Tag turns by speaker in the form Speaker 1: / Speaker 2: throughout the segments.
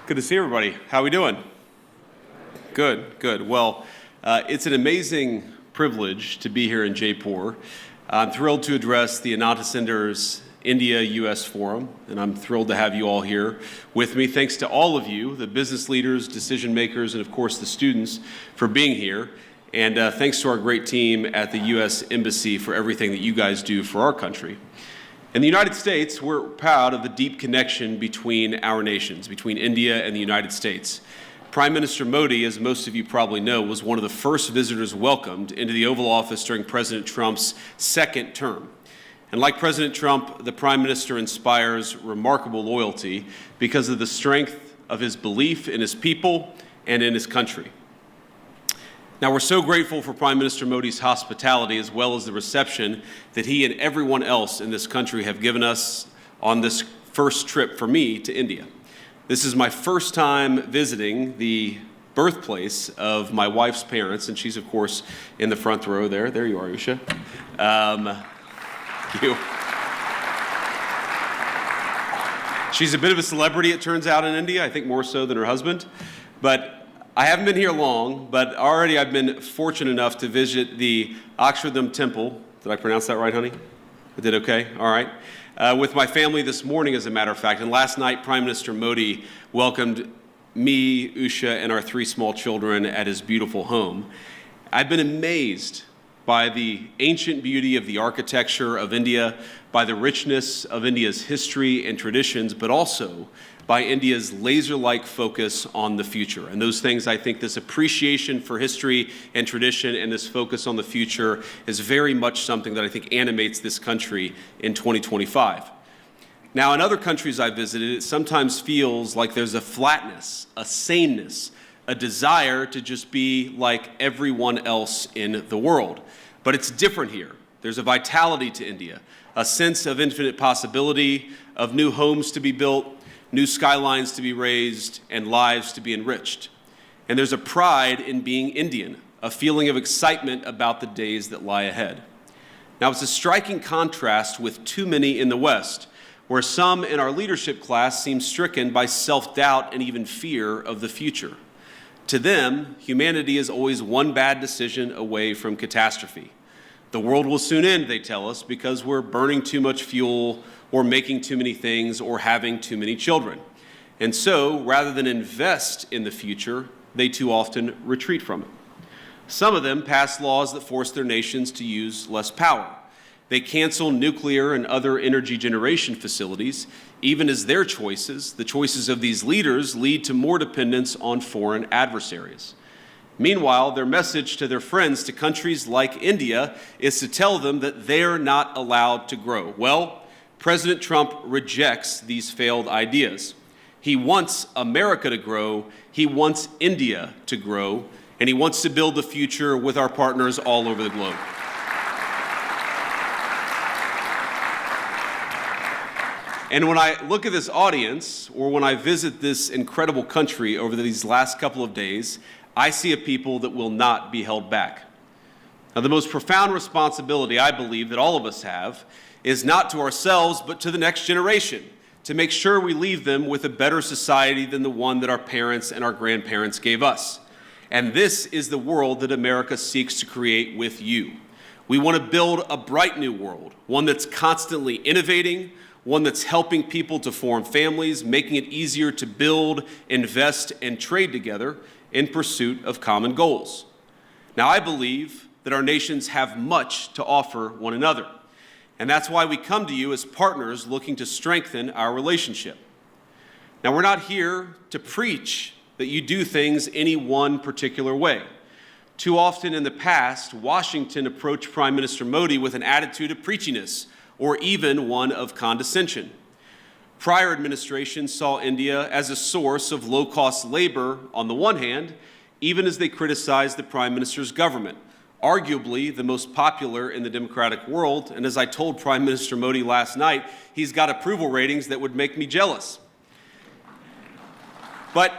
Speaker 1: Good to see everybody. How are we doing? Good, good. Well, it's an amazing privilege to be here in Jaipur. I'm thrilled to address the Ananta Center's India-U.S. Forum, and I'm thrilled to have you all here with me. Thanks to all of you, the business leaders, decision makers, and of course the students for being here. And thanks to our great team at the U.S. Embassy for everything that you guys do for our country. In the United States, we're proud of the deep connection between our nations, between India and the United States. Prime Minister Modi, as most of you probably know, was one of the first visitors welcomed into the Oval Office during President Trump's second term. And like President Trump, the Prime Minister inspires remarkable loyalty because of the strength of his belief in his people and in his country. Now, we're so grateful for Prime Minister Modi's hospitality as well as the reception that he and everyone else in this country have given us on this first trip for me to India. This is my first time visiting the birthplace of my wife's parents, and she's, of course, in the front row there. There you are, Usha. Thank you. She's a bit of a celebrity, it turns out, in India, I think more so than her husband. But I haven't been here long, but already I've been fortunate enough to visit the Akshardham Temple. Did I pronounce that right, honey? I did okay? All right. With my family this morning, as a matter of fact. And last night, Prime Minister Modi welcomed me, Usha, and our 3 small children at his beautiful home. I've been amazed by the ancient beauty of the architecture of India, by the richness of India's history and traditions, but also by India's laser-like focus on the future. And those things, I think this appreciation for history and tradition and this focus on the future is very much something that I think animates this country in 2025. Now, in other countries I've visited, it sometimes feels like there's a flatness, a sameness, a desire to just be like everyone else in the world. But it's different here. There's a vitality to India, a sense of infinite possibility, of new homes to be built, new skylines to be raised, and lives to be enriched. And there's a pride in being Indian, a feeling of excitement about the days that lie ahead. Now, it's a striking contrast with too many in the West, where some in our leadership class seem stricken by self-doubt and even fear of the future. To them, humanity is always one bad decision away from catastrophe. The world will soon end, they tell us, because we're burning too much fuel, or making too many things, or having too many children. And so, rather than invest in the future, they too often retreat from it. Some of them pass laws that force their nations to use less power. They cancel nuclear and other energy generation facilities, even as their choices, the choices of these leaders, lead to more dependence on foreign adversaries. Meanwhile, their message to their friends, to countries like India, is to tell them that they're not allowed to grow. Well, President Trump rejects these failed ideas. He wants America to grow, he wants India to grow, and he wants to build the future with our partners all over the globe. And when I look at this audience, or when I visit this incredible country over these last couple of days, I see a people that will not be held back. Now, the most profound responsibility I believe that all of us have is not to ourselves, but to the next generation, to make sure we leave them with a better society than the one that our parents and our grandparents gave us. And this is the world that America seeks to create with you. We want to build a bright new world, one that's constantly innovating, one that's helping people to form families, making it easier to build, invest, and trade together in pursuit of common goals. Now, I believe that our nations have much to offer one another. And that's why we come to you as partners looking to strengthen our relationship. Now, we're not here to preach that you do things any one particular way. Too often in the past, Washington approached Prime Minister Modi with an attitude of preachiness, or even one of condescension. Prior administrations saw India as a source of low-cost labor on the one hand, even as they criticized the Prime Minister's government, arguably the most popular in the democratic world. And as I told Prime Minister Modi last night, he's got approval ratings that would make me jealous. But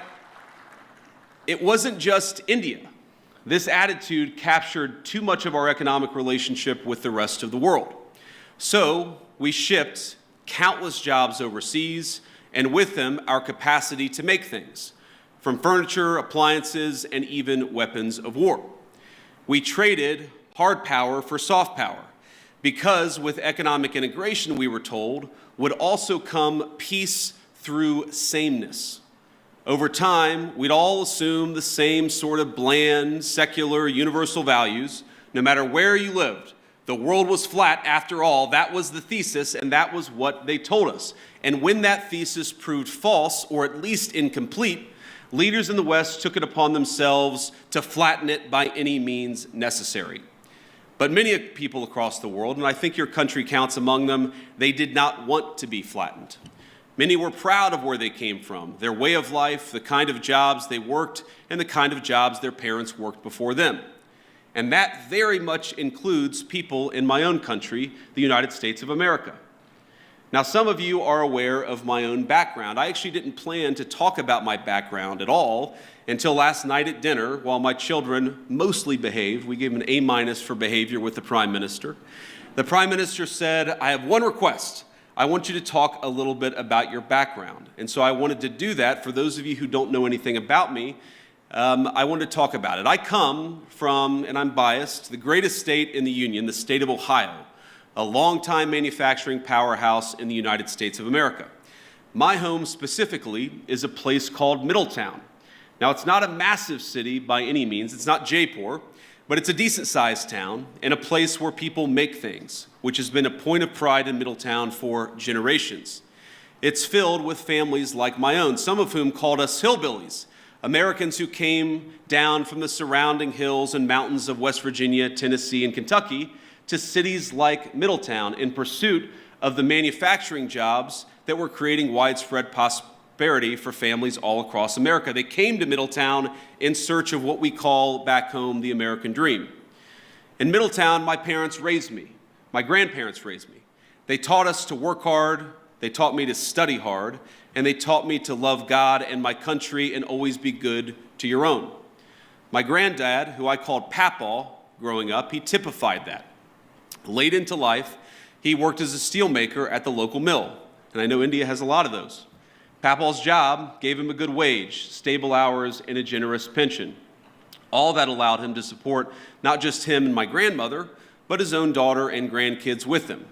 Speaker 1: it wasn't just India. This attitude captured too much of our economic relationship with the rest of the world. So we shipped countless jobs overseas and with them, our capacity to make things, from furniture, appliances, and even weapons of war. We traded hard power for soft power, because with economic integration, we were told, would also come peace through sameness. Over time, we'd all assume the same sort of bland, secular, universal values, no matter where you lived. The world was flat after all. That was the thesis, and that was what they told us. And when that thesis proved false, or at least incomplete, leaders in the West took it upon themselves to flatten it by any means necessary. But many people across the world, and I think your country counts among them, they did not want to be flattened. Many were proud of where they came from, their way of life, the kind of jobs they worked, and the kind of jobs their parents worked before them. And that very much includes people in my own country, the United States of America. Now, some of you are aware of my own background. I actually didn't plan to talk about my background at all until last night at dinner, while my children mostly behaved. We gave them an A- for behavior with the Prime Minister. The Prime Minister said, "I have one request. I want you to talk a little bit about your background." And so I wanted to do that. For those of you who don't know anything about me, I wanted to talk about it. I come from, and I'm biased, the greatest state in the Union, the state of Ohio, a longtime manufacturing powerhouse in the United States of America. My home specifically is a place called Middletown. Now, it's not a massive city by any means. It's not Jaipur, but it's a decent-sized town and a place where people make things, which has been a point of pride in Middletown for generations. It's filled with families like my own, some of whom called us hillbillies, Americans who came down from the surrounding hills and mountains of West Virginia, Tennessee, and Kentucky to cities like Middletown in pursuit of the manufacturing jobs that were creating widespread prosperity for families all across America. They came to Middletown in search of what we call back home the American dream. In Middletown, my parents raised me. My grandparents raised me. They taught us to work hard, they taught me to study hard, and they taught me to love God and my country and always be good to your own. My granddad, who I called Papaw growing up, he typified that. Late into life, he worked as a steelmaker at the local mill, and I know India has a lot of those. Papaw's job gave him a good wage, stable hours, and a generous pension. All that allowed him to support not just him and my grandmother, but his own daughter and grandkids with him.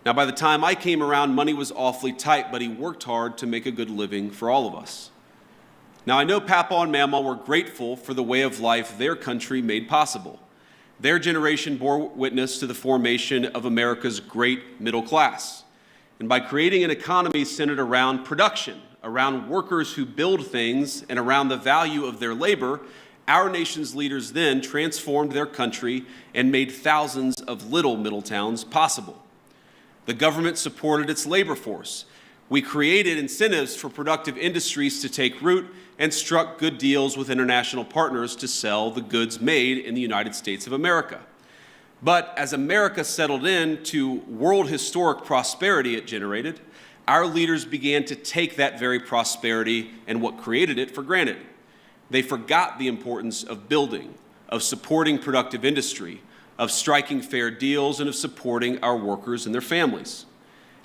Speaker 1: Now, by the time I came around, money was awfully tight, but he worked hard to make a good living for all of us. Now, I know Papaw and Mamaw were grateful for the way of life their country made possible. Their generation bore witness to the formation of America's great middle class. And by creating an economy centered around production, around workers who build things, and around the value of their labor, our nation's leaders then transformed their country and made thousands of little Middletowns possible. The government supported its labor force. We created incentives for productive industries to take root and struck good deals with international partners to sell the goods made in the United States of America. But as America settled into world historic prosperity it generated, our leaders began to take that very prosperity and what created it for granted. They forgot the importance of building, of supporting productive industry, of striking fair deals, and of supporting our workers and their families.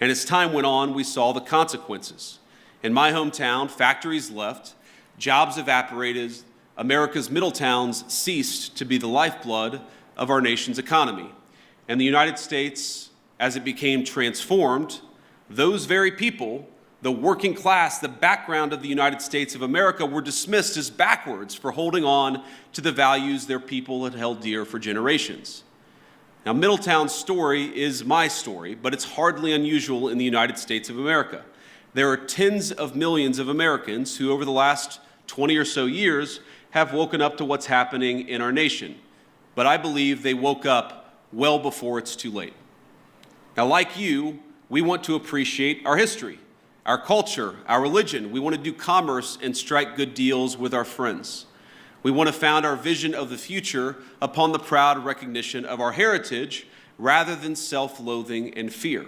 Speaker 1: And as time went on, we saw the consequences. In my hometown, factories left, jobs evaporated, America's middle towns ceased to be the lifeblood of our nation's economy. And the United States, as it became transformed, those very people, the working class, the background of the United States of America, were dismissed as backwards for holding on to the values their people had held dear for generations. Now, Middletown's story is my story, but it's hardly unusual in the United States of America. There are tens of millions of Americans who, over the last 20 or so years, have woken up to what's happening in our nation. But I believe they woke up well before it's too late. Now, like you, we want to appreciate our history, our culture, our religion. We want to do commerce and strike good deals with our friends. We want to found our vision of the future upon the proud recognition of our heritage rather than self-loathing and fear.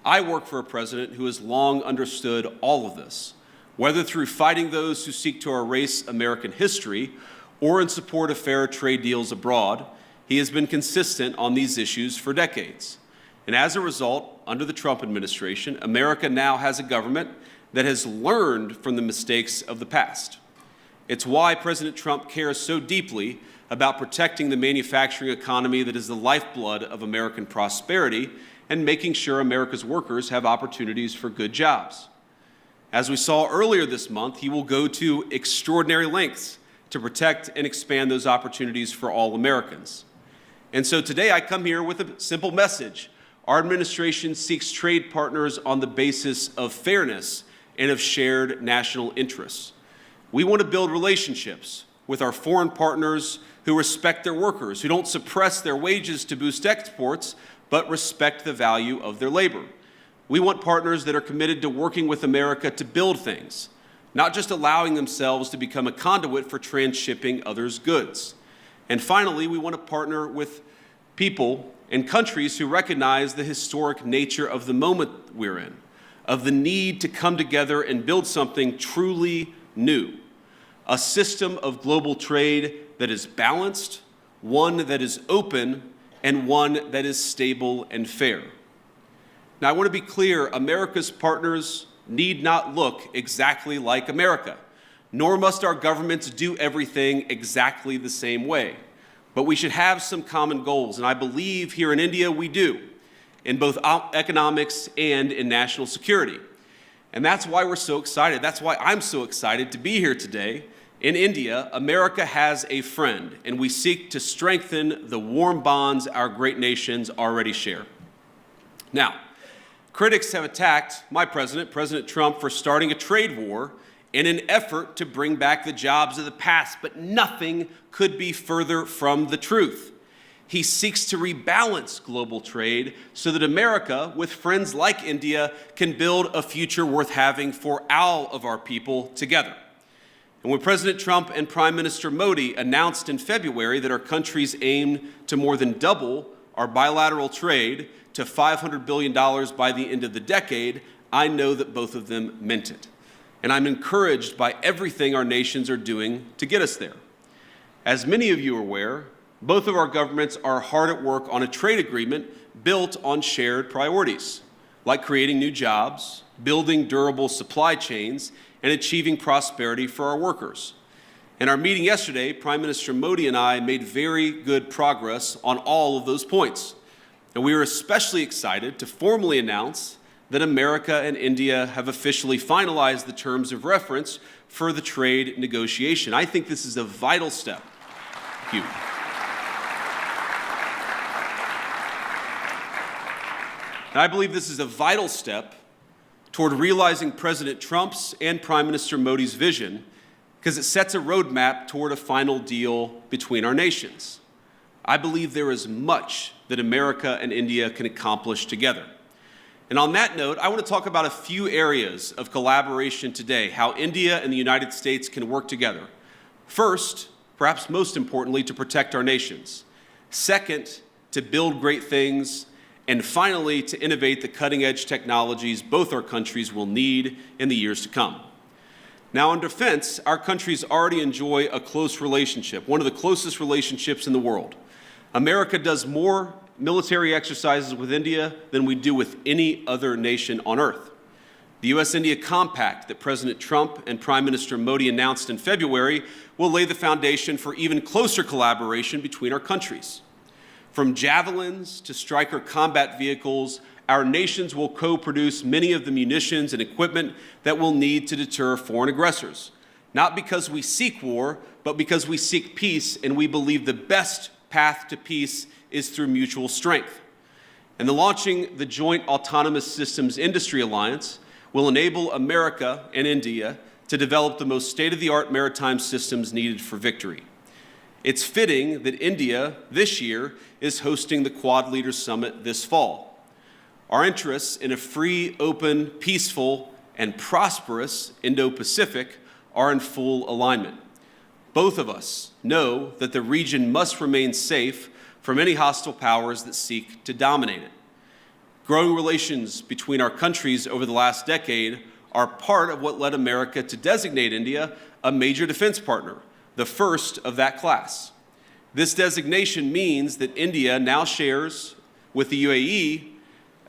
Speaker 1: I work for a president who has long understood all of this, whether through fighting those who seek to erase American history or in support of fair trade deals abroad. He has been consistent on these issues for decades. And as a result, under the Trump administration, America now has a government that has learned from the mistakes of the past. It's why President Trump cares so deeply about protecting the manufacturing economy that is the lifeblood of American prosperity and making sure America's workers have opportunities for good jobs. As we saw earlier this month, he will go to extraordinary lengths to protect and expand those opportunities for all Americans. And so today I come here with a simple message. Our administration seeks trade partners on the basis of fairness and of shared national interests. We want to build relationships with our foreign partners who respect their workers, who don't suppress their wages to boost exports, but respect the value of their labor. We want partners that are committed to working with America to build things, not just allowing themselves to become a conduit for transshipping others' goods. And finally, we want to partner with people and countries who recognize the historic nature of the moment we're in, of the need to come together and build something truly new, a system of global trade that is balanced, one that is open, and one that is stable and fair. Now, I want to be clear, America's partners need not look exactly like America, nor must our governments do everything exactly the same way. But we should have some common goals, and I believe here in India we do, in both economics and in national security. And that's why we're so excited. That's why I'm so excited to be here today. In India, America has a friend, and we seek to strengthen the warm bonds our great nations already share. Now, critics have attacked my president, President Trump, for starting a trade war in an effort to bring back the jobs of the past, but nothing could be further from the truth. He seeks to rebalance global trade so that America, with friends like India, can build a future worth having for all of our people together. And when President Trump and Prime Minister Modi announced in February that our countries aim to more than double our bilateral trade to $500 billion by the end of the decade, I know that both of them meant it. And I'm encouraged by everything our nations are doing to get us there. As many of you are aware, both of our governments are hard at work on a trade agreement built on shared priorities, like creating new jobs, building durable supply chains, and achieving prosperity for our workers. In our meeting yesterday, Prime Minister Modi and I made very good progress on all of those points. And we are especially excited to formally announce that America and India have officially finalized the terms of reference for the trade negotiation. I think this is a vital step. Thank you. And I believe this is a vital step toward realizing President Trump's and Prime Minister Modi's vision, because it sets a roadmap toward a final deal between our nations. I believe there is much that America and India can accomplish together. And on that note, I want to talk about a few areas of collaboration today, how India and the United States can work together. First, perhaps most importantly, to protect our nations. Second, to build great things. And finally, to innovate the cutting-edge technologies both our countries will need in the years to come. Now, on defense, our countries already enjoy a close relationship, one of the closest relationships in the world. America does more military exercises with India than we do with any other nation on earth. The U.S.-India Compact that President Trump and Prime Minister Modi announced in February will lay the foundation for even closer collaboration between our countries. From javelins to Stryker combat vehicles, our nations will co-produce many of the munitions and equipment that we'll need to deter foreign aggressors. Not because we seek war, but because we seek peace, and we believe the best path to peace is through mutual strength. And the launching the Joint Autonomous Systems Industry Alliance will enable America and India to develop the most state-of-the-art maritime systems needed for victory. It's fitting that India, this year, is hosting the Quad Leaders Summit this fall. Our interests in a free, open, peaceful, and prosperous Indo-Pacific are in full alignment. Both of us know that the region must remain safe from any hostile powers that seek to dominate it. Growing relations between our countries over the last decade are part of what led America to designate India a major defense partner, the first of that class. This designation means that India now shares with the UAE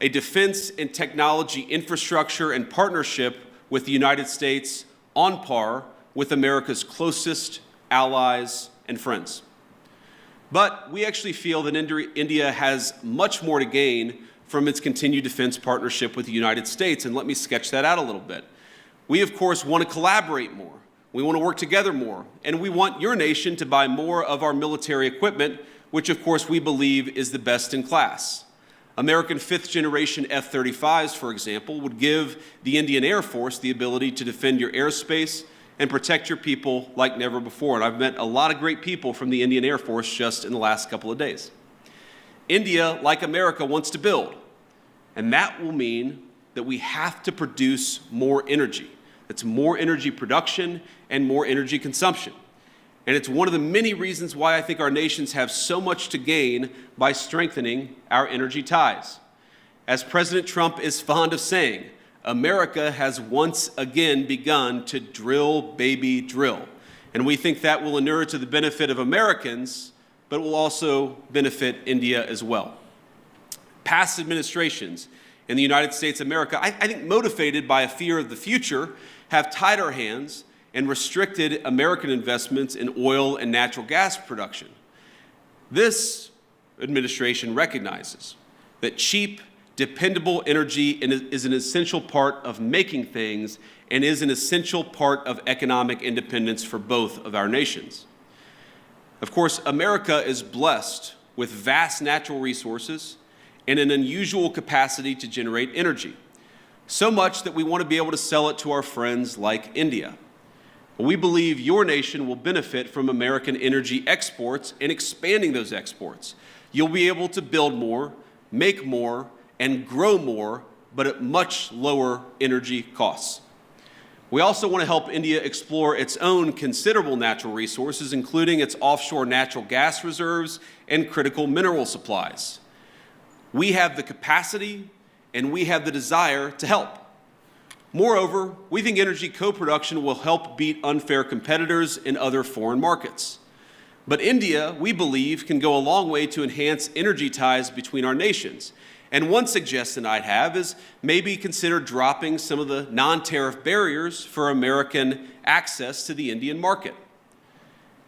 Speaker 1: a defense and technology infrastructure and partnership with the United States on par with America's closest allies and friends. But we actually feel that India has much more to gain from its continued defense partnership with the United States, and let me sketch that out a little bit. We, of course, want to collaborate more. We want to work together more, and we want your nation to buy more of our military equipment, which, of course, we believe is the best in class. American fifth-generation F-35s, for example, would give the Indian Air Force the ability to defend your airspace and protect your people like never before. And I've met a lot of great people from the Indian Air Force just in the last couple of days. India, like America, wants to build, and that will mean that we have to produce more energy. It's more energy production and more energy consumption. And it's one of the many reasons why I think our nations have so much to gain by strengthening our energy ties. As President Trump is fond of saying, America has once again begun to drill, baby, drill. And we think that will inure to the benefit of Americans, but will also benefit India as well. Past administrations in the United States of America, I think motivated by a fear of the future, have tied our hands and restricted American investments in oil and natural gas production. This administration recognizes that cheap, dependable energy is an essential part of making things and is an essential part of economic independence for both of our nations. Of course, America is blessed with vast natural resources and an unusual capacity to generate energy, so much that we want to be able to sell it to our friends like India. We believe your nation will benefit from American energy exports and expanding those exports. You'll be able to build more, make more, and grow more, but at much lower energy costs. We also want to help India explore its own considerable natural resources, including its offshore natural gas reserves and critical mineral supplies. We have the capacity and we have the desire to help. Moreover, we think energy co-production will help beat unfair competitors in other foreign markets. But India, we believe, can go a long way to enhance energy ties between our nations. And one suggestion I'd have is maybe consider dropping some of the non-tariff barriers for American access to the Indian market.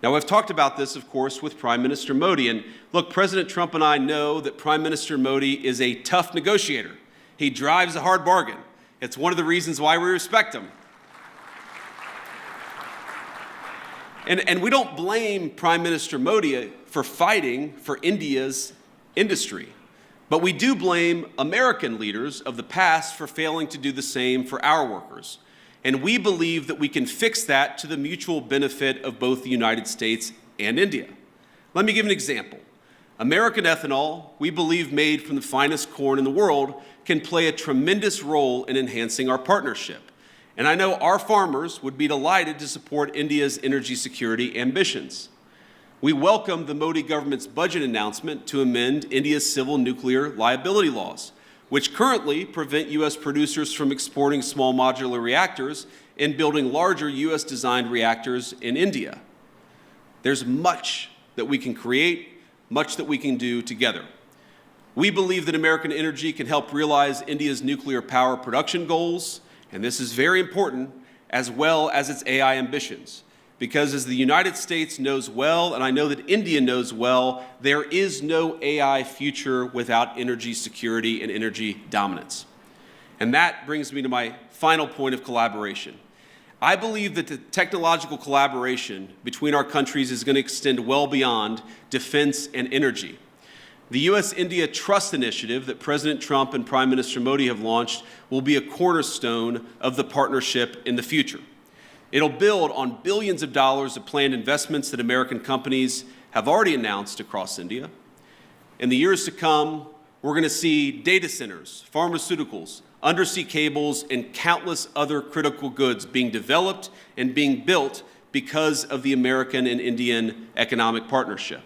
Speaker 1: Now, I've talked about this, of course, with Prime Minister Modi. And look, President Trump and I know that Prime Minister Modi is a tough negotiator. He drives a hard bargain. It's one of the reasons why we respect him. And we don't blame Prime Minister Modi for fighting for India's industry. But we do blame American leaders of the past for failing to do the same for our workers. And we believe that we can fix that to the mutual benefit of both the United States and India. Let me give an example. American ethanol, we believe made from the finest corn in the world, can play a tremendous role in enhancing our partnership. And I know our farmers would be delighted to support India's energy security ambitions. We welcome the Modi government's budget announcement to amend India's civil nuclear liability laws, which currently prevent U.S. producers from exporting small modular reactors and building larger U.S.-designed reactors in India. There's much that we can create, much that we can do together. We believe that American energy can help realize India's nuclear power production goals, and this is very important, as well as its AI ambitions. Because as the United States knows well, and I know that India knows well, there is no AI future without energy security and energy dominance. And that brings me to my final point of collaboration. I believe that the technological collaboration between our countries is going to extend well beyond defense and energy. The U.S.-India Trust Initiative that President Trump and Prime Minister Modi have launched will be a cornerstone of the partnership in the future. It'll build on billions of dollars of planned investments that American companies have already announced across India. In the years to come, we're going to see data centers, pharmaceuticals, undersea cables, and countless other critical goods being developed and being built because of the American and Indian economic partnership.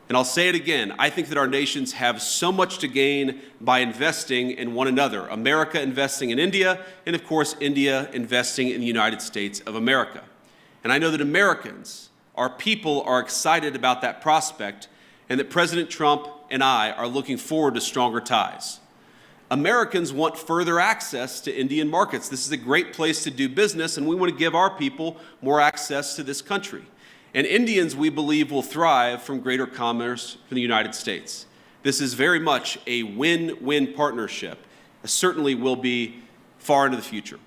Speaker 1: And I'll say it again, I think that our nations have so much to gain by investing in one another. America investing in India, and of course, India investing in the United States of America. And I know that Americans, our people, are excited about that prospect, and that President Trump and I are looking forward to stronger ties. Americans want further access to Indian markets. This is a great place to do business, and we want to give our people more access to this country. And Indians, we believe, will thrive from greater commerce from the United States. This is very much a win-win partnership. It certainly will be far into the future.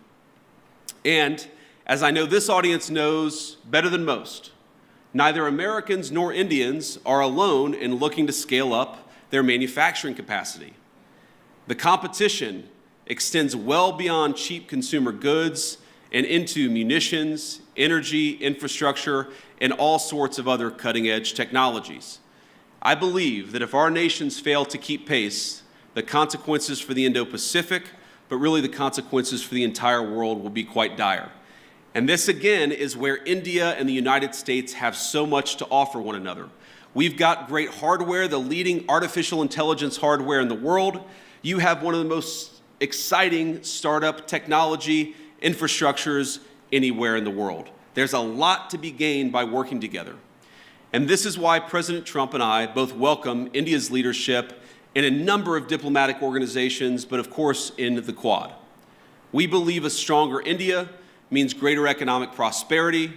Speaker 1: And as I know this audience knows better than most, neither Americans nor Indians are alone in looking to scale up their manufacturing capacity. The competition extends well beyond cheap consumer goods and into munitions, energy, infrastructure, and all sorts of other cutting-edge technologies. I believe that if our nations fail to keep pace, the consequences for the Indo-Pacific, but really the consequences for the entire world will be quite dire. And this, again, is where India and the United States have so much to offer one another. We've got great hardware, the leading artificial intelligence hardware in the world. You have one of the most exciting startup technology infrastructures anywhere in the world. There's a lot to be gained by working together. And this is why President Trump and I both welcome India's leadership in a number of diplomatic organizations, but of course in the Quad. We believe a stronger India means greater economic prosperity,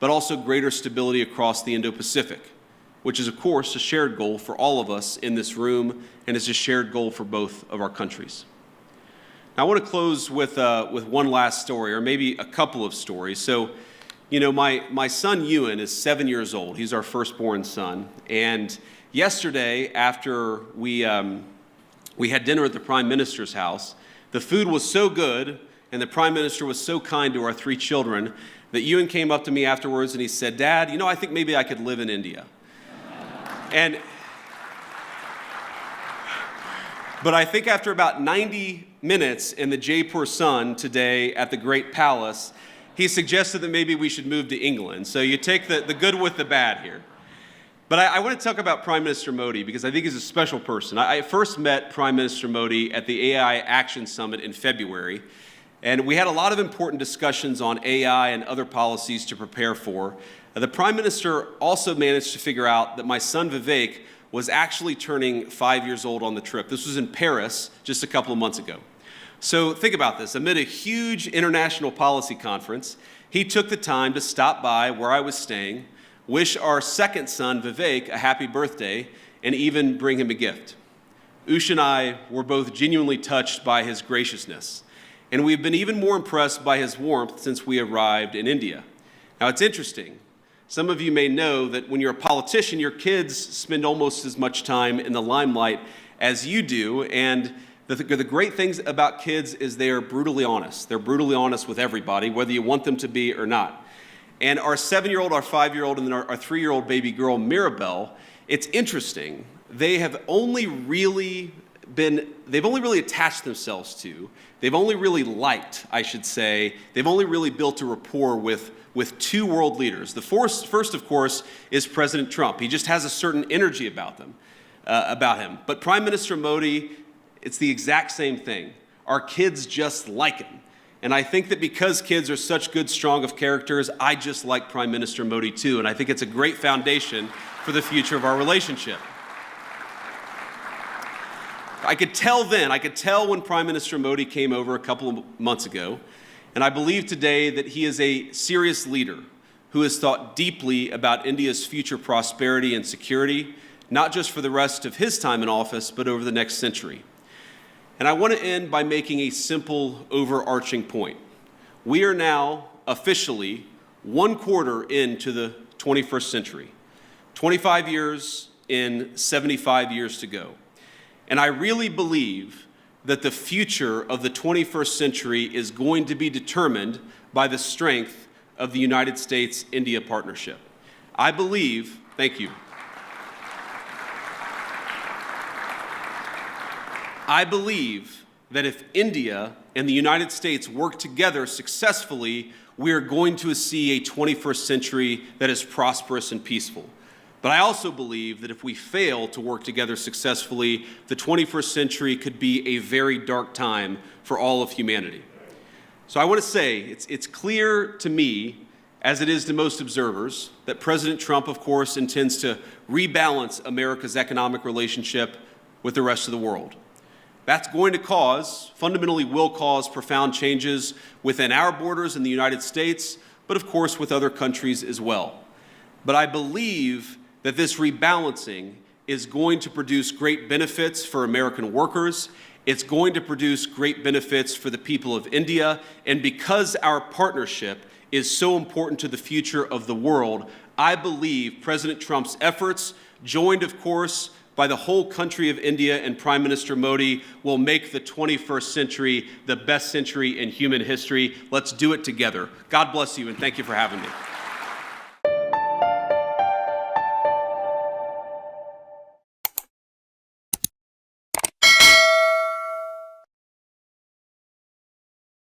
Speaker 1: but also greater stability across the Indo-Pacific, which is, of course, a shared goal for all of us in this room, and is a shared goal for both of our countries. Now, I want to close with one last story, or maybe a couple of stories. So, you know, my son Ewan is 7 years old. He's our firstborn son. And yesterday, after we had dinner at the Prime Minister's house, the food was so good, and the Prime Minister was so kind to our three children, that Ewan came up to me afterwards and he said, "Dad, you know, I think maybe I could live in India." But I think after about 90 minutes in the Jaipur sun today at the Great Palace, he suggested that maybe we should move to England. So you take the good with the bad here. But I want to talk about Prime Minister Modi because I think he's a special person. I first met Prime Minister Modi at the AI Action Summit in February, and we had a lot of important discussions on AI and other policies to prepare for. The Prime Minister also managed to figure out that my son Vivek was actually turning 5 years old on the trip. This was in Paris just a couple of months ago. So think about this. Amid a huge international policy conference, he took the time to stop by where I was staying, wish our second son, Vivek, a happy birthday, and even bring him a gift. Usha and I were both genuinely touched by his graciousness, and we've been even more impressed by his warmth since we arrived in India. Now, it's interesting. Some of you may know that when you're a politician, your kids spend almost as much time in the limelight as you do, and the great things about kids is they are brutally honest. They're brutally honest with everybody, whether you want them to be or not. And our 7-year-old, our 5-year-old, and then our 3-year-old baby girl, Mirabelle, it's interesting. They've only really attached themselves to, they've only really liked, I should say, they've only really built a rapport with two world leaders. The first, of course, is President Trump. He just has a certain energy about him. But Prime Minister Modi, it's the exact same thing. Our kids just like him. And I think that because kids are such good, strong of characters, I just like Prime Minister Modi too. And I think it's a great foundation for the future of our relationship. I could tell when Prime Minister Modi came over a couple of months ago, and I believe today that he is a serious leader who has thought deeply about India's future prosperity and security, not just for the rest of his time in office, but over the next century. And I want to end by making a simple, overarching point. We are now officially 1/4 into the 21st century, 25 years in 75 years to go. And I really believe that the future of the 21st century is going to be determined by the strength of the United States-India partnership. I believe, thank you. I believe that if India and the United States work together successfully, we are going to see a 21st century that is prosperous and peaceful. But I also believe that if we fail to work together successfully, the 21st century could be a very dark time for all of humanity. So I want to say, it's clear to me, as it is to most observers, that President Trump, of course, intends to rebalance America's economic relationship with the rest of the world. That's going to fundamentally will cause profound changes within our borders in the United States, but of course with other countries as well. But I believe that this rebalancing is going to produce great benefits for American workers. It's going to produce great benefits for the people of India. And because our partnership is so important to the future of the world, I believe President Trump's efforts, joined, of course, by the whole country of India and Prime Minister Modi, will make the 21st century the best century in human history. Let's do it together. God bless you, and thank you for having me.